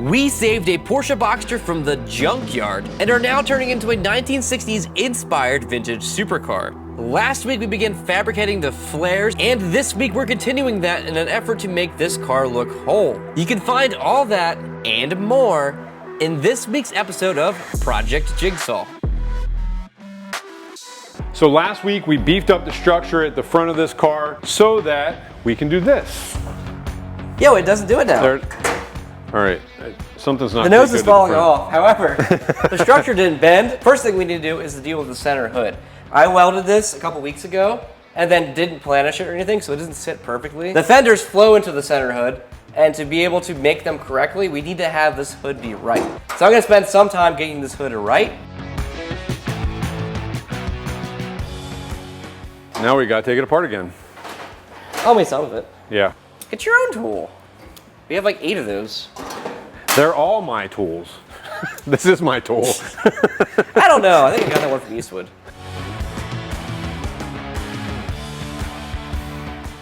We saved a Porsche Boxster from the junkyard and are now turning into a 1960s inspired vintage supercar. Last week we began fabricating the flares, and this week we're continuing that in an effort to make this car look whole. You can find all that and more in this week's episode of Project Jigsaw. So last week we beefed up the structure at the front of this car so that we can do this. Yo, it doesn't do it now. All right, something's not. The nose is falling off. However, the structure didn't bend. First thing we need to do is to deal with the center hood. I welded this a couple weeks ago and then didn't planish it or anything, so it doesn't sit perfectly. The fenders flow into the center hood, and to be able to make them correctly, we need to have this hood be right. So I'm gonna spend some time getting this hood right. Now we gotta take it apart again. Only some of it. Yeah. Get your own tool. We have like 8 of those. They're all my tools. This is my tool. I don't know, I think I got that one from Eastwood.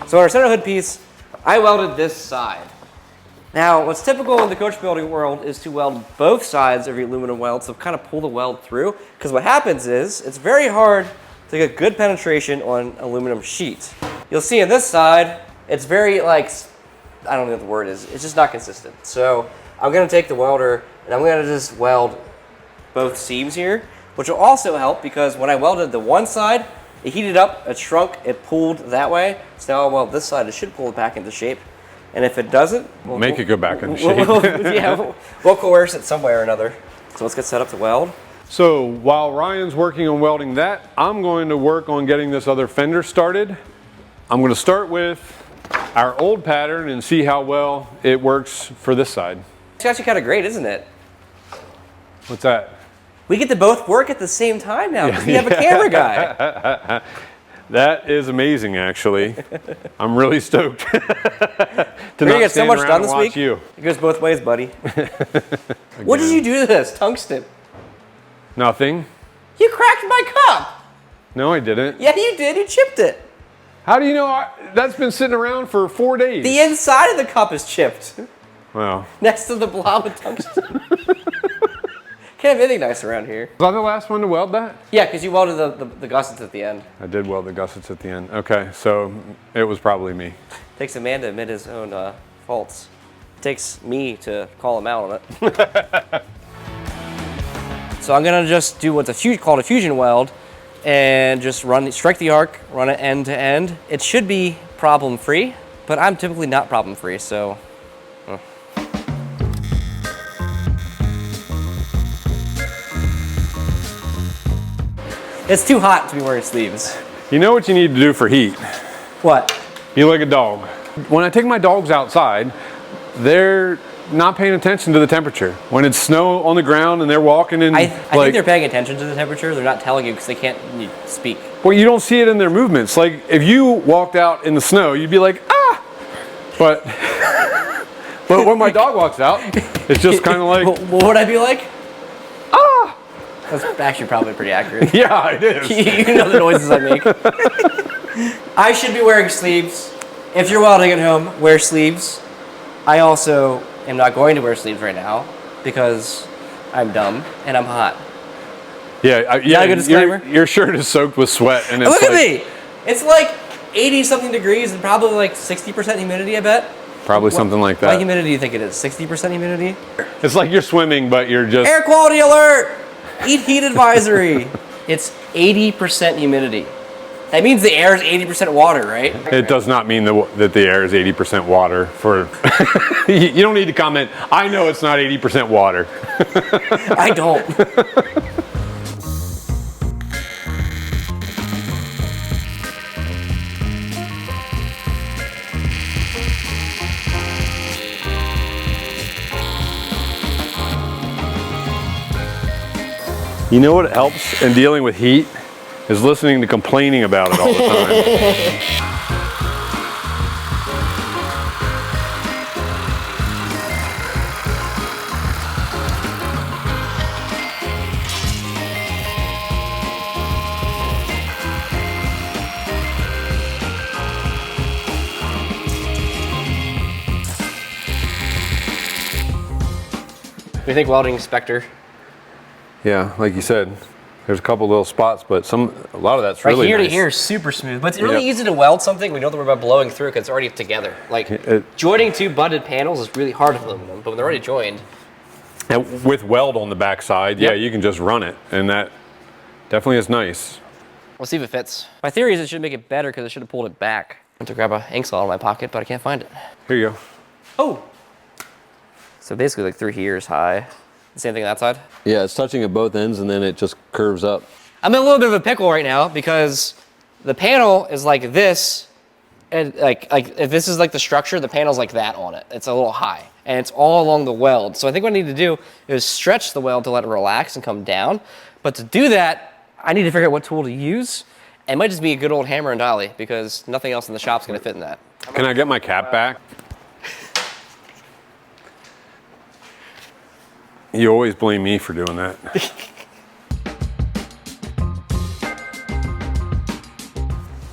So on our center hood piece, I welded this side. Now, what's typical in the coach building world is to weld both sides of your aluminum weld, so kind of pull the weld through, because what happens is, it's very hard to get good penetration on aluminum sheet. You'll see on this side, it's very like, I don't know what the word is, it's just not consistent. So I'm gonna take the welder and I'm gonna just weld both seams here, which will also help because when I welded the one side, it heated up, it shrunk, it pulled that way. So now I'll weld this side, it should pull it back into shape. And if it doesn't, we'll make it go back into shape. We'll coerce it some way or another. So let's get set up to weld. So while Ryan's working on welding that, I'm going to work on getting this other fender started. I'm going to start with our old pattern and see how well it works for this side. It's actually kind of great, isn't it? What's that? We get to both work at the same time now because we have a camera guy. That is amazing, actually. I'm really stoked to We're gonna get so much done this week. You. It goes both ways, buddy. What did you do to this? Tungsten. Nothing. You cracked my cup. No, I didn't. Yeah, you did. You chipped it. How do you know? That's been sitting around for 4 days. The inside of the cup is chipped. Wow. Next to the blob of tungsten. Can't have anything nice around here. Was I the last one to weld that? Yeah, because you welded the gussets at the end. I did weld the gussets at the end. Okay, so it was probably me. Takes a man to admit his own faults. It takes me to call him out on it. So I'm gonna just do what's called a fusion weld and just strike the arc, run it end to end. It should be problem free, but I'm typically not problem free, so. It's too hot to be wearing sleeves. You know what you need to do for heat? What? Be like a dog. When I take my dogs outside, they're not paying attention to the temperature. When it's snow on the ground and they're walking in, I think they're paying attention to the temperature. They're not telling you because they can't speak. Well, you don't see it in their movements. Like if you walked out in the snow, you'd be like, ah! But when my dog walks out, it's just kind of like. What would I be like? Ah! That's actually probably pretty accurate. Yeah, it is. You know the noises I make. I should be wearing sleeves. If you're welding at home, wear sleeves. I also am not going to wear sleeves right now because I'm dumb and I'm hot. Yeah, yeah. Good disclaimer. Your shirt is soaked with sweat, and it's look at me. It's like 80-something degrees and probably like 60% humidity. I bet. Probably something like that. What humidity do you think it is? 60% humidity. It's like you're swimming, but you're just. Air quality alert! Eat heat advisory. It's 80% humidity. That means the air is 80% water, right? It does not mean that the air is 80% water. For you don't need to comment. I know it's not 80% water. I don't. You know what helps in dealing with heat? Is listening to complaining about it all the time. do you think welding inspector? Yeah, like you said, there's a couple little spots, but a lot of that's Right really here nice. to here is super smooth, but it's really easy to weld something. We don't have to worry about blowing through because it's already together. Like joining two butted panels is really hard with aluminum, but when they're already joined. And with weld on the back side, yeah, you can just run it, and that definitely is nice. We'll see if it fits. My theory is it should make it better because I should have pulled it back. I went to grab an ink saw out of my pocket, but I can't find it. Here you go. Oh! So basically like through here is high. The same thing on that side? Yeah, it's touching at both ends and then it just curves up. I'm in a little bit of a pickle right now because the panel is like this, and like if this is like the structure, the panel's like that on it. It's a little high, and it's all along the weld. So I think what I need to do is stretch the weld to let it relax and come down. But to do that, I need to figure out what tool to use. And it might just be a good old hammer and dolly because nothing else in the shop's gonna fit in that. Can I get my cap back? You always blame me for doing that.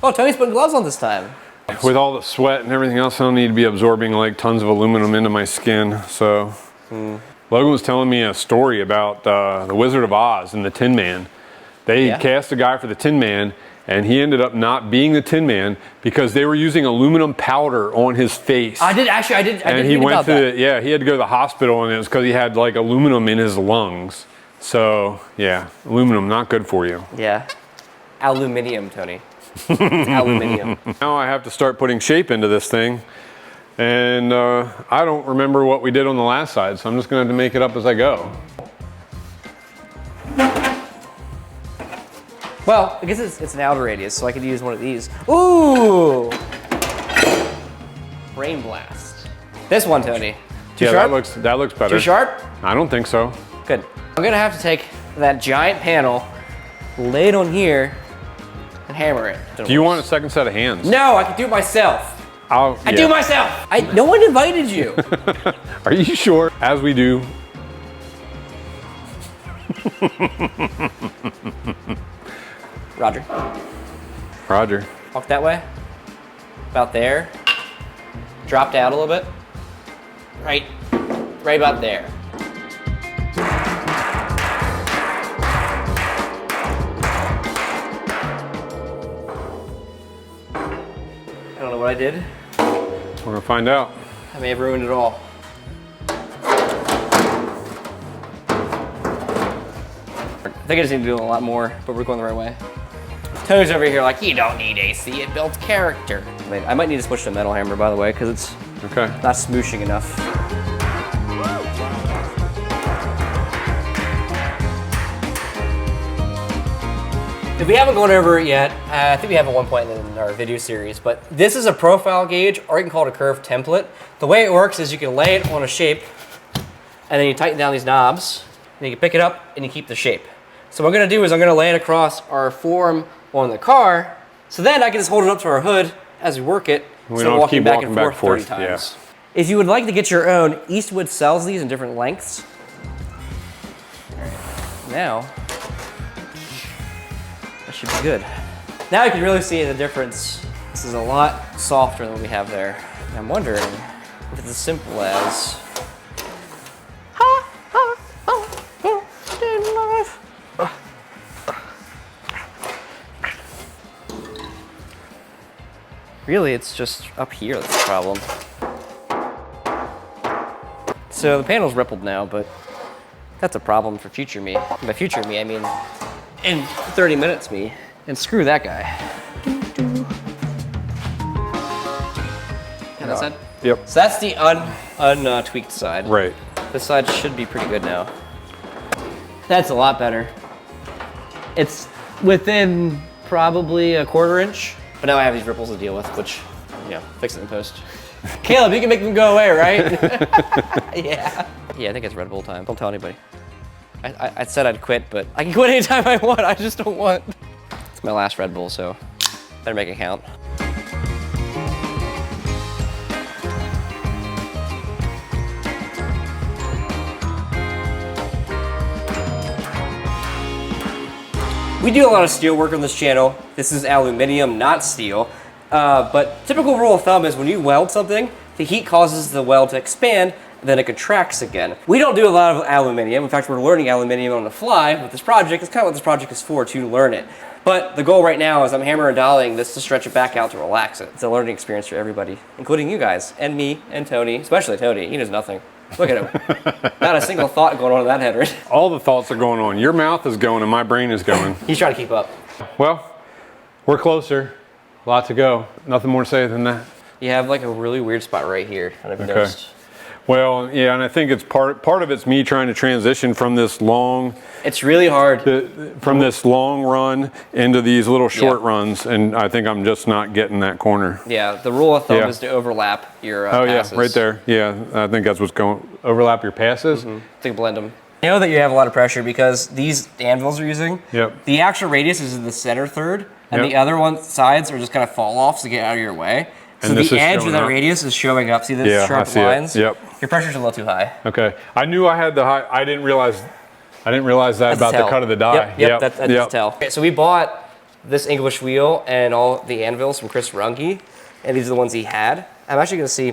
Oh, Tony's putting gloves on this time. With all the sweat and everything else, I don't need to be absorbing like tons of aluminum into my skin. So, Logan was telling me a story about the Wizard of Oz and the Tin Man. They cast a guy for the Tin Man, and he ended up not being the Tin Man because they were using aluminum powder on his face. I did read about that. He had to go to the hospital, and it was because he had like aluminum in his lungs. So yeah, aluminum not good for you. Yeah, aluminium, Tony. It's aluminium. Now I have to start putting shape into this thing, and I don't remember what we did on the last side, so I'm just gonna have to make it up as I go. Well, I guess it's an outer radius, so I could use one of these. Ooh! Brain blast. This one, Tony. Too sharp? That looks better. Too sharp? I don't think so. Good. I'm gonna have to take that giant panel, lay it on here, and hammer it. Do you want a second set of hands? No, I can do it myself. I do it myself. No one invited you. Are you sure? As we do. Roger. Roger. Walk that way. About there. Drop down a little bit. Right about there. I don't know what I did. We're gonna find out. I may have ruined it all. I think I just need to do a lot more, but we're going the right way. Tony's over here like, you don't need AC, it builds character. Wait, I might need to switch to a metal hammer, by the way, because it's not smooshing enough. If we haven't gone over it yet, I think we have at one point in our video series, but this is a profile gauge, or you can call it a curve template. The way it works is you can lay it on a shape, and then you tighten down these knobs, and you can pick it up, and you keep the shape. So what I'm gonna do is I'm gonna lay it across our form on the car, so then I can just hold it up to our hood as we work it, instead of walking back and forth 30 times. Yeah. If you would like to get your own, Eastwood sells these in different lengths. Now, that should be good. Now you can really see the difference. This is a lot softer than what we have there. And I'm wondering if it's as simple as really, it's just up here that's the problem. So the panel's rippled now, but that's a problem for future me. By future me, I mean in 30 minutes me. And screw that guy. And that side? Yep. So that's the untweaked side. Right. This side should be pretty good now. That's a lot better. It's within probably a 1/4 inch. But now I have these ripples to deal with, which, fix it in post. Caleb, you can make them go away, right? Yeah. Yeah, I think it's Red Bull time. Don't tell anybody. I said I'd quit, but I can quit anytime I want. I just don't want. It's my last Red Bull, so better make it count. We do a lot of steel work on this channel. This is aluminum, not steel. But typical rule of thumb is when you weld something, the heat causes the weld to expand then it contracts again. We don't do a lot of aluminum. In fact, we're learning aluminum on the fly with this project. It's kind of what this project is for, to learn it. But the goal right now is I'm hammer and dollying this to stretch it back out to relax it. It's a learning experience for everybody, including you guys, and me, and Tony, especially Tony. He knows nothing. Look at him. Not a single thought going on in that head, right? All the thoughts are going on. Your mouth is going and my brain is going. He's trying to keep up. Well, we're closer. A lot to go. Nothing more to say than that. You have like a really weird spot right here. I don't know if you noticed. Well, yeah, and I think it's part of it's me trying to transition from this long. It's really hard. From this long run into these little short runs, and I think I'm just not getting that corner. Yeah, the rule of thumb is to overlap your passes. Yeah, right there. Yeah, I think that's what's going. Overlap your passes. To blend them. You know that you have a lot of pressure because these anvils are using. Yep. The actual radius is in the center third, and the other sides are just kind of fall offs to get out of your way. So and the edge of that radius is showing up. See those sharp lines? Yep. Your pressure's a little too high. Okay. I knew I had the high. I didn't realize that about the cut of the die. Yep. That's a tell. Okay, so we bought this English wheel and all the anvils from Chris Runge, and these are the ones he had. I'm actually going to see.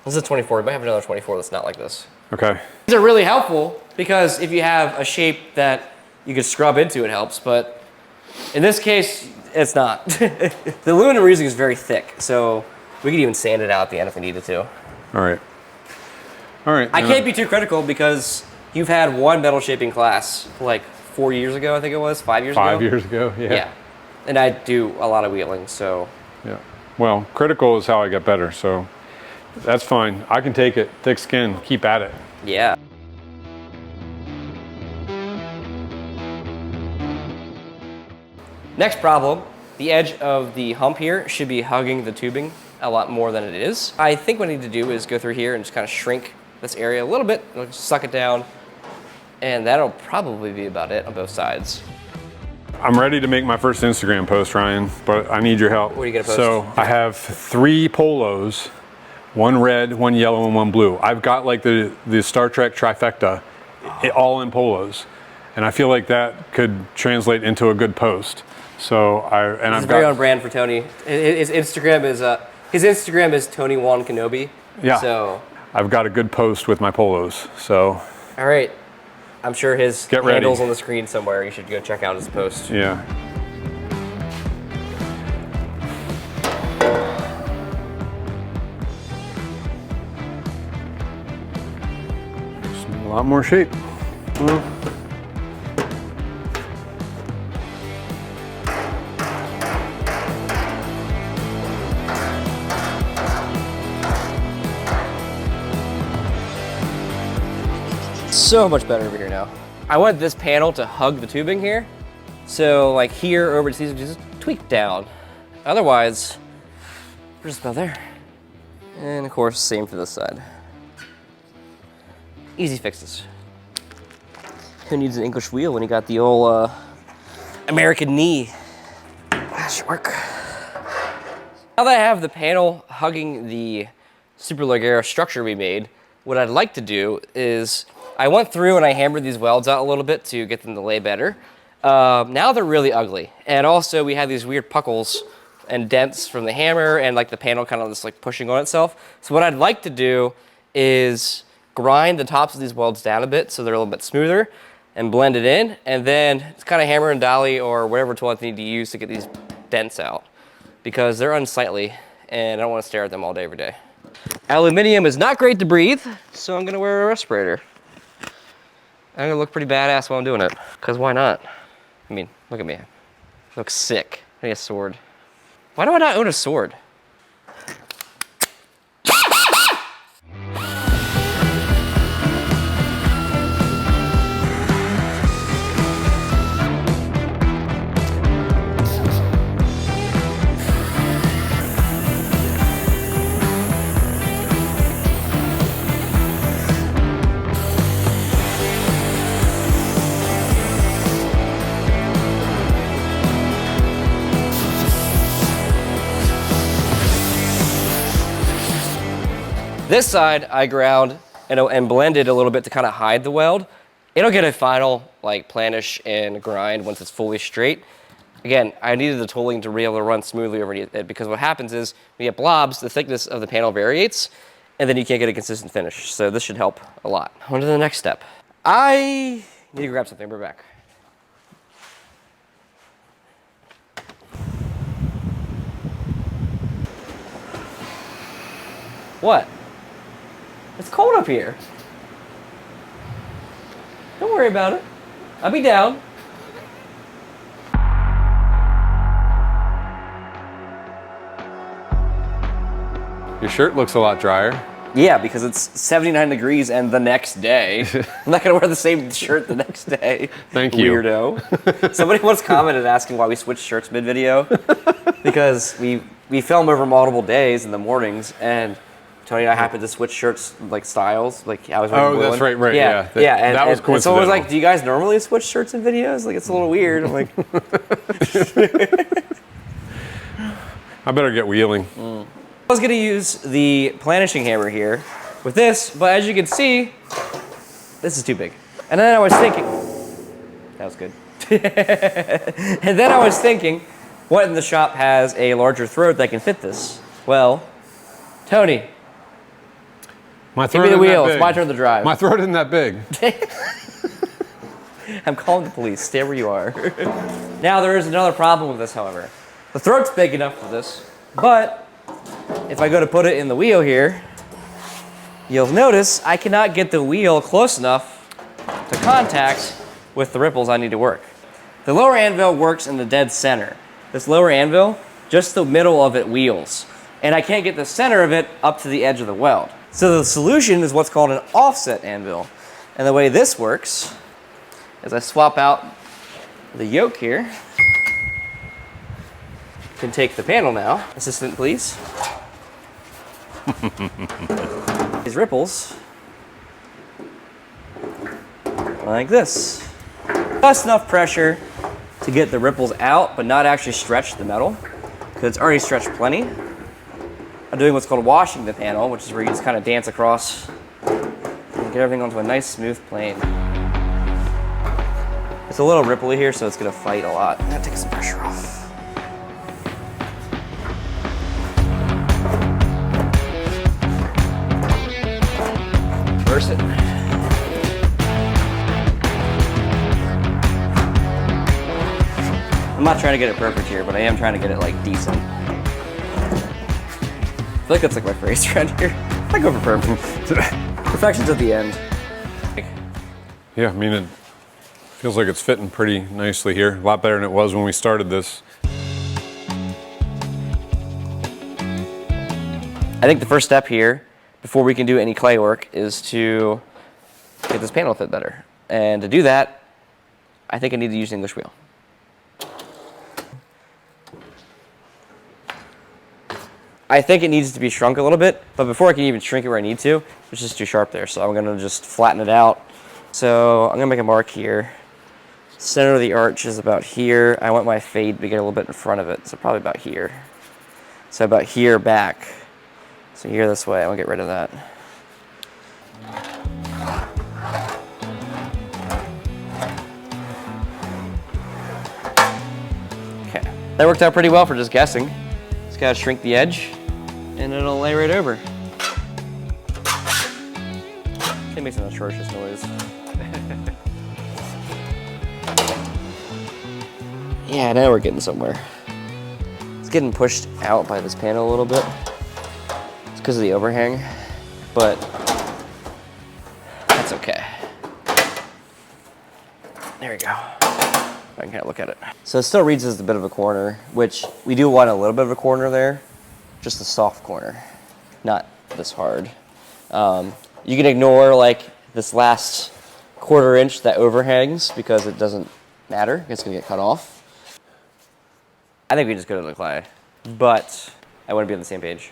This is a 24. We might have another 24 that's not like this. Okay. These are really helpful because if you have a shape that you could scrub into, it helps. But in this case, it's not. The aluminum we're using is very thick, so we could even sand it out at the end if we needed to. All right. All right. I can't be too critical because you've had one metal shaping class like 4 years ago, I think it was, 5 years ago. 5 years ago, yeah. Yeah. And I do a lot of wheeling, so. Yeah. Well, critical is how I get better, so that's fine. I can take it. Thick skin. Keep at it. Yeah. Next problem, the edge of the hump here should be hugging the tubing a lot more than it is. I think what I need to do is go through here and just kind of shrink this area a little bit, just suck it down, and that'll probably be about it on both sides. I'm ready to make my first Instagram post, Ryan, but I need your help. What are you gonna post? So I have 3 polos, one red, one yellow, and one blue. I've got like the Star Trek trifecta, all in polos, and I feel like that could translate into a good post. So It's very on brand for Tony. His Instagram is Tony Juan Kenobi. Yeah. So I've got a good post with my polos. So. All right. I'm sure his Get ready. handle's on the screen somewhere. You should go check out his post. Yeah. A lot more shape. So much better over here now. I want this panel to hug the tubing here. So like here over to these, just tweak down. Otherwise, we're just about there. And of course, same for this side. Easy fixes. Who needs an English wheel when you got the old American knee? That should work. Now that I have the panel hugging the Superleggera structure we made, what I'd like to do is I went through and I hammered these welds out a little bit to get them to lay better. Now they're really ugly. And also we have these weird puckles and dents from the hammer and like the panel kind of just like pushing on itself. So what I'd like to do is grind the tops of these welds down a bit so they're a little bit smoother and blend it in. And then it's kind of hammer and dolly or whatever tool I need to use to get these dents out because they're unsightly and I don't want to stare at them all day, every day. Aluminium is not great to breathe, so I'm gonna wear a respirator. I'm gonna look pretty badass while I'm doing it, because why not? I mean, look at me. I look sick. I need a sword. Why do I not own a sword? This side I ground and blended a little bit to kind of hide the weld. It'll get a final like planish and grind once it's fully straight. Again, I needed the tooling to be able to run smoothly over it because what happens is when you get blobs, the thickness of the panel varies and then you can't get a consistent finish. So this should help a lot. On to the next step. I need to grab something. We're back. What? It's cold up here. Don't worry about it. I'll be down. Your shirt looks a lot drier. Yeah, because it's 79 degrees and the next day. I'm not gonna wear the same shirt the next day. Thank you. Weirdo. Somebody once commented asking why we switched shirts mid-video. Because we film over multiple days in the mornings, and Tony and I happened to switch shirts, like styles. Like I was wearing blue that's one. right. Yeah. That was coincidental. And someone was like, "Do you guys normally switch shirts in videos? Like it's a little weird." I'm like, I better get wheeling. I was gonna use the planishing hammer here with this, but as you can see, this is too big. And then I was thinking, that was good. And then I was thinking, what in the shop has a larger throat that can fit this? Well, Tony, give me the wheel. It's my turn to drive. My throat isn't that big. I'm calling the police. Stay where you are. Now there is another problem with this, however. The throat's big enough for this, but if I go to put it in the wheel here, you'll notice I cannot get the wheel close enough to contact with the ripples I need to work. The lower anvil works in the dead center. This lower anvil, just the middle of it wheels. And I can't get the center of it up to the edge of the weld. So the solution is what's called an offset anvil. And the way this works is I swap out the yoke here. Can take the panel now. Assistant, please. These ripples, like this. Just enough pressure to get the ripples out, but not actually stretch the metal, because it's already stretched plenty. I'm doing what's called washing the panel, which is where you just kind of dance across and get everything onto a nice smooth plane. It's a little ripply here, so it's gonna fight a lot. I'm gonna take some pressure off. Reverse it. I'm not trying to get it perfect here, but I am trying to get it like decent. I feel like that's like my phrase around here. I go for perfect. Perfection's at the end. Yeah, I mean, it feels like it's fitting pretty nicely here. A lot better than it was when we started this. I think the first step here, before we can do any clay work, is to get this panel to fit better. And to do that, I think I need to use an English wheel. I think it needs to be shrunk a little bit, but before I can even shrink it where I need to, it's just too sharp there. So I'm gonna just flatten it out. So I'm gonna make a mark here. Center of the arch is about here. I want my fade to get a little bit in front of it, so probably about here. So about here back. So here this way, I'm gonna get rid of that. Okay, that worked out pretty well for just guessing. Just gotta shrink the edge, and it'll lay right over. It makes an atrocious noise. Yeah, now we're getting somewhere. It's getting pushed out by this panel a little bit. It's because of the overhang, but that's okay. There we go. I can kind of look at it. So it still reads as a bit of a corner, which we do want a little bit of a corner there, just a soft corner, not this hard. You can ignore like this last 1/4 inch that overhangs because it doesn't matter. It's gonna get cut off. I think we just go to the clay, but I want to be on the same page.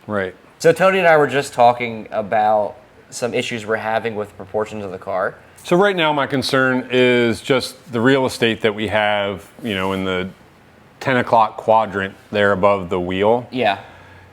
Right. So Tony and I were just talking about some issues we're having with the proportions of the car. So right now my concern is just the real estate that we have, you know, in the 10 o'clock quadrant there above the wheel. Yeah.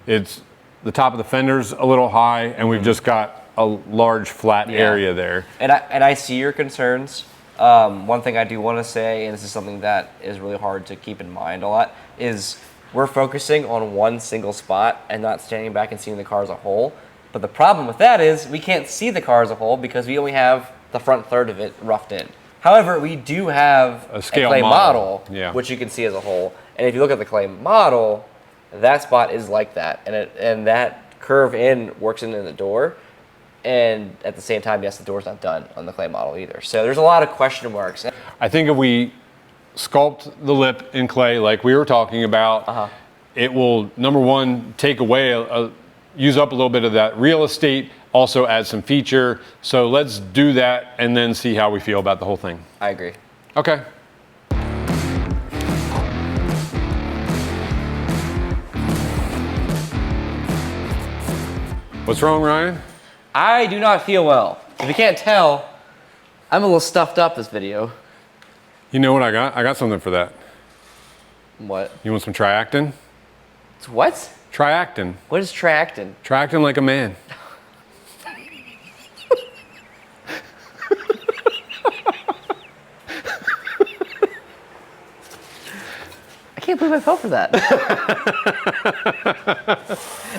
It's the top of the fender's a little high, and we've just got a large flat area there. And I see your concerns. One thing I do want to say, and this is something that is really hard to keep in mind a lot, is we're focusing on one single spot and not standing back and seeing the car as a whole. But the problem with that is we can't see the car as a whole because we only have the front third of it roughed in. However, we do have a scale clay model, yeah, which you can see as a whole. And if you look at the clay model, that spot is like that. And that curve in works in the door. And at the same time, yes, the door's not done on the clay model either. So there's a lot of question marks. I think if we sculpt the lip in clay like we were talking about, it will, number one, take away, use up a little bit of that real estate, also add some feature. So let's do that and then see how we feel about the whole thing. I agree. Okay. What's wrong, Ryan? I do not feel well. If you can't tell, I'm a little stuffed up this video. You know what I got? I got something for that. What? You want some Triactin? It's what? Triactin. What is Triactin? Triactin like a man. I can't believe I fell for that.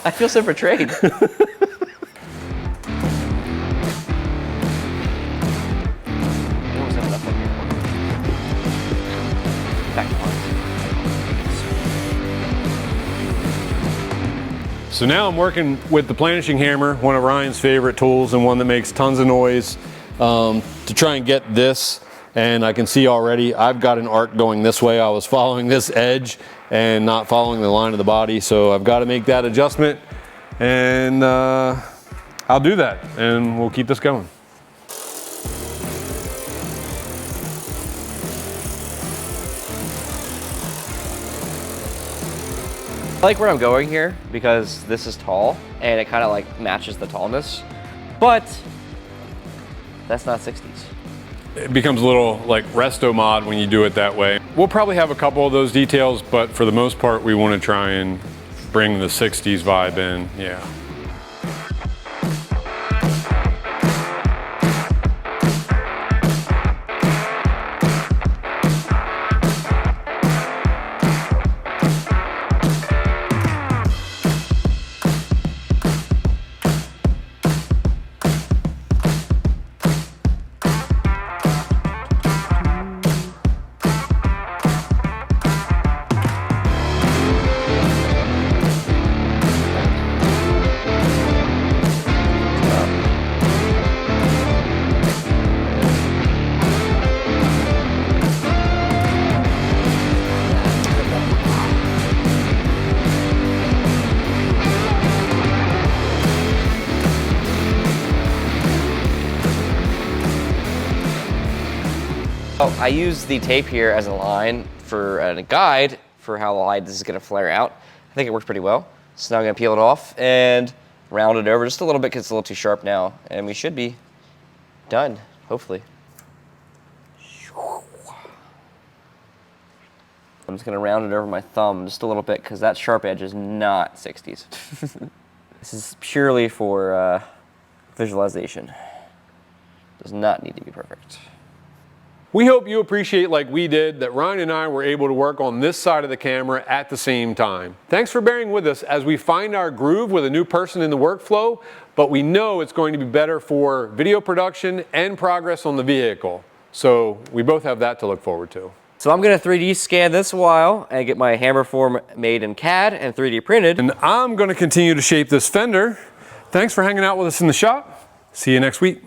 I feel so betrayed. So now I'm working with the planishing hammer, one of Ryan's favorite tools and one that makes tons of noise, to try and get this. And I can see already I've got an arc going this way. I was following this edge and not following the line of the body. So I've got to make that adjustment, and I'll do that and we'll keep this going. I like where I'm going here because this is tall and it kind of like matches the tallness, but that's not 60s. It becomes a little like resto mod when you do it that way. We'll probably have a couple of those details, but for the most part, we want to try and bring the 60s vibe in, yeah. I use the tape here as a line for a guide for how the light this is going to flare out. I think it works pretty well. So now I'm going to peel it off and round it over just a little bit because it's a little too sharp now. And we should be done, hopefully. I'm just going to round it over my thumb just a little bit because that sharp edge is not 60s. This is purely for visualization. Does not need to be perfect. We hope you appreciate, like we did, that Ryan and I were able to work on this side of the camera at the same time. Thanks for bearing with us as we find our groove with a new person in the workflow, but we know it's going to be better for video production and progress on the vehicle. So we both have that to look forward to. So I'm going to 3D scan this while and get my hammer form made in CAD and 3D printed. And I'm going to continue to shape this fender. Thanks for hanging out with us in the shop. See you next week.